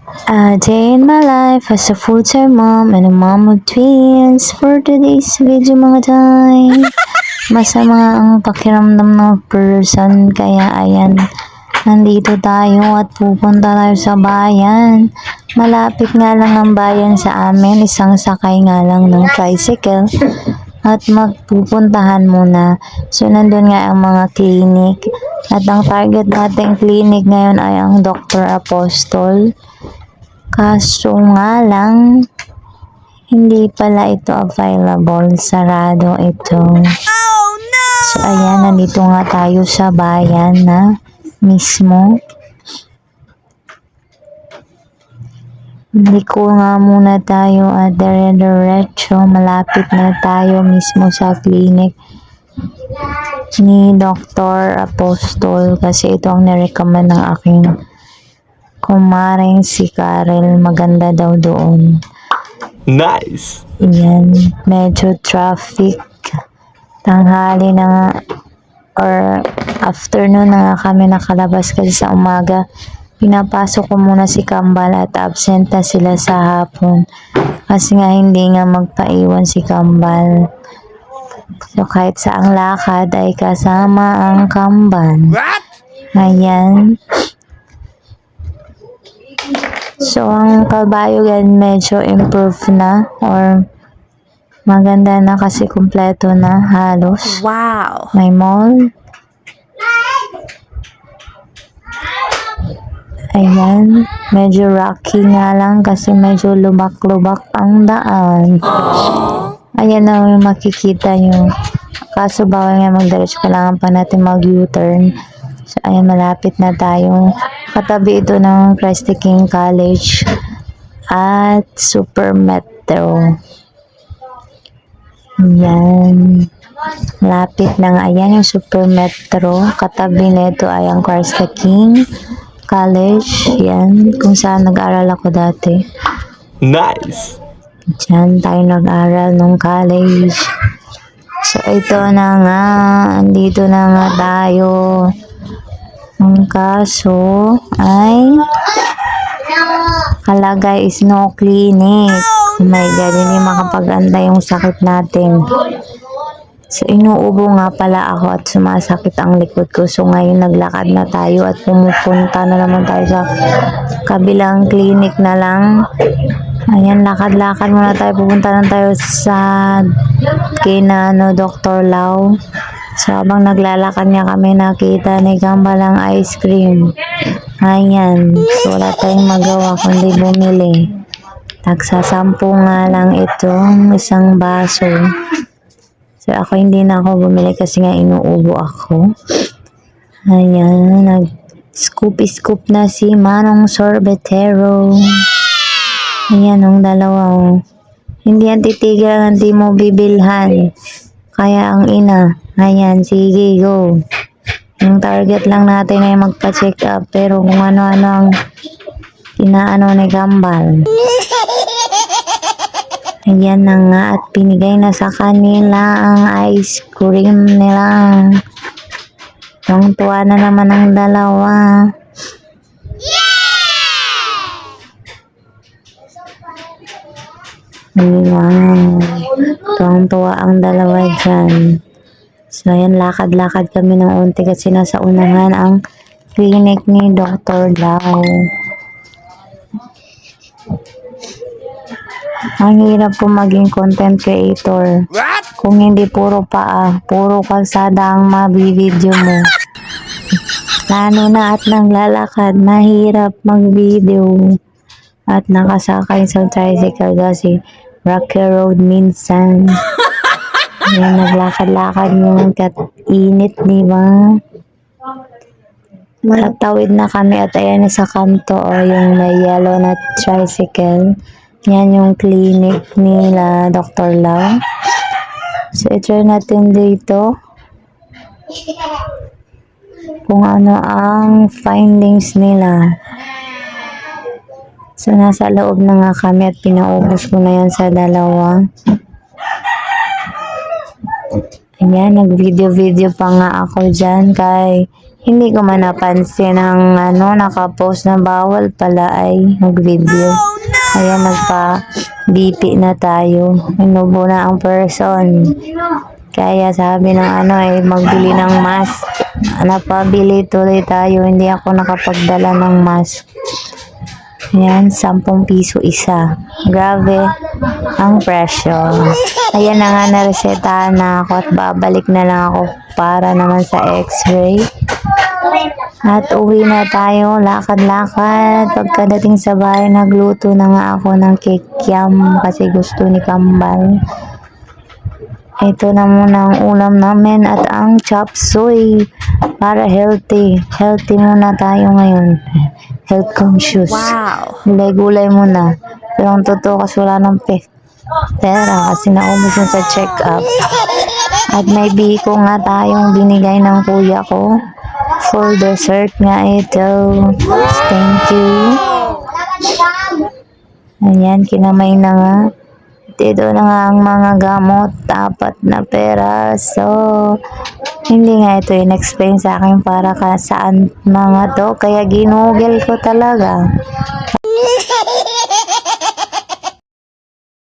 A day in my life as a full-time mom and a mom of twins. For today's video mga tay, masama ang pakiramdam ng person, kaya ayan, nandito tayo at pupunta tayo sa bayan. Malapit nga lang ang bayan sa amin, isang sakay nga lang ng tricycle at magpupuntahan muna. So nandun nga ang mga clinic at ang target nating clinic ngayon ay ang Dr. Apostol. Kaso nga lang, hindi pala ito available. Sarado ito. So, ayan, nandito nga tayo sa bayan na mismo. Liko nga muna tayo at dire-diretso. Malapit na tayo mismo sa clinic ni Dr. Apostol kasi ito ang nirecommend ng aking kumaring si Karel. Maganda daw doon. Nice! Yan, medyo traffic. Tanghali na nga, or afternoon na nga kami nakalabas kasi sa umaga. Pinapasok ko muna si Kambal at absent na sila sa hapon. Kasi nga hindi nga magpaiwan si Kambal. So kahit saang lakad ay kasama ang Kambal. What? Ayan. So, ang Kalbayog medyo improve na or maganda na kasi kumpleto na halos. Wow! May mall. Ayan. Medyo rocky nga lang kasi medyo lubak-lubak ang daan. Ayan na yung makikita nyo. Kaso bawal nga magdiretso, kailangan pa natin mag-U-turn. So, ayan, malapit na tayo. Katabi ito ng Christy King College at Super Metro. Ayan. Malapit na nga. Ayan yung Super Metro. Katabi nito ay ang Christy King College. Ayan. Kung saan nag-aral ako dati. Nice! Diyan tayo nag-aral nung college. So, ito na nga. Andito na nga tayo. Ang kaso ay kalagay is no clinic. Oh my God, hindi makapag-anda yung sakit natin. So, inuubo nga pala ako at sumasakit ang likod ko. So, ngayon naglakad na tayo at pumupunta na naman tayo sa kabilang clinic na lang. Ayan, lakad-lakad muna tayo. Pupunta na tayo sa kina Dr. Lau. So, habang naglalakad niya kami, nakita ni Gamba lang ice cream. Ayan. So, wala tayong magawa kundi bumili. Tagsasampu nga lang itong isang baso. So, ako hindi na ako bumili kasi nga inuubo ako. Ayan. Nag-scoop-scoop na si Manong Sorbetero. Ayan, ang dalawa. Hindi yan titigil, hindi mo bibilhan. Kaya ang ina. Ayan, sige, go. Yung target lang natin ay magpa-check up. Pero kung ano-ano ang inaano ni Gambal. Ayan na nga at pinigay na sa kanila ang ice cream nila. Tuwang-tuwa na naman ang dalawa. Ayan. Tuwang-tuwa ang dalawa dyan. So, ayan, lakad-lakad kami ng unti kasi nasa unahan ang clinic ni Dr. Lau. Ang hirap po maging content creator. What? Kung hindi puro paa, puro kalsada ang mabibideo mo. Lalo na at nang lalakad, mahirap mag-video. At nakasakay sa tricycle kasi rocky road minsan. Ayan, naglakad-lakad mo kat init, di ba? Matatawid na kami at ayan sa kanto o yung may yellow na tricycle. Yan yung clinic nila Dr. Lau. So, i-try natin dito kung ano ang findings nila. So, nasa loob na nga kami at pinaubos ko na yan sa dalawa. Ayan, nag-video-video pa nga ako dyan kay Hindi ko man napansin ang nakapost na bawal pala ay mag-video. Ayan, nagpa-BP na tayo. Inubo na ang person. Kaya sabi ng ay magbili ng mask. Napabili tuloy tayo. Hindi ako nakapagdala ng mask. Ayan, 10 piso isa. Grabe ang presyo. Ayan na nga, naresetahan na ako at babalik na lang ako para naman sa x-ray. At uwi na tayo, lakad-lakad. Pagkadating sa bahay, nagluto na nga ako ng kikiam kasi gusto ni Kambal. Ito na muna ang ulam namin at ang chop suey para healthy. Healthy muna tayo ngayon. Health conscious. Wow. Gulay-gulay muna. Pero ang totoo kasi wala ng pera kasi naubos yun sa check-up. At may biko nga tayong binigay ng kuya ko. For dessert nga ito. Thank you. Ayan, kinamay na nga. Ito na nga ang mga gamot, 4 na pera. So, hindi nga ito in-explain sa akin para saan mga to. Kaya ginugel ko talaga.